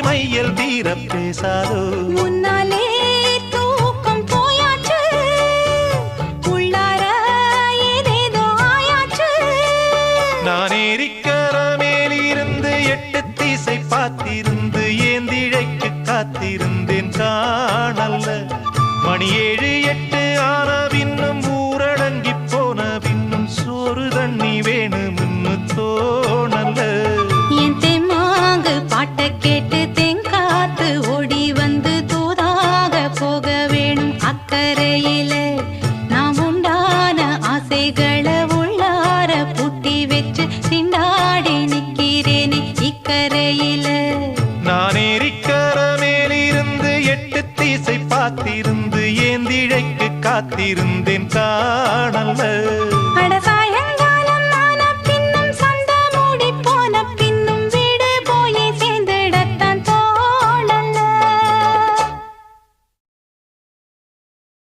மையல் தீர பேசாதோ முன்னாலே தூக்கம் போயாச்சு உள்ளார ஏதேதோ ஆயாச்சு நான் ஏரிக்கர மேலிருந்து 8 திசை பார்த்திருந்து ஏந்திழைக்கு காத்திருந்தேன் காணல்ல மணி 7 8 ஆன பின்னும் ஊரடங்கி போன பின்னும் சோறு தண்ணி வேணும்னு தோணல்ல என் தெம்மாங்கு பாட்ட கேட்டு தெங்காத்து ஓடி வந்து தூதாக போக வேணும் அக்கறையில நாம் உண்டான ஆசைகளை உள்ளார பூட்டி வச்சு திண்டாடி நிக்கிறேனே இக்கரையில நான் ஏரிக்கர மேலிருந்து 8 திசை பார்த்திருந்து ஏந்திழைக்கு காத்திருந்தேன் காணல்ல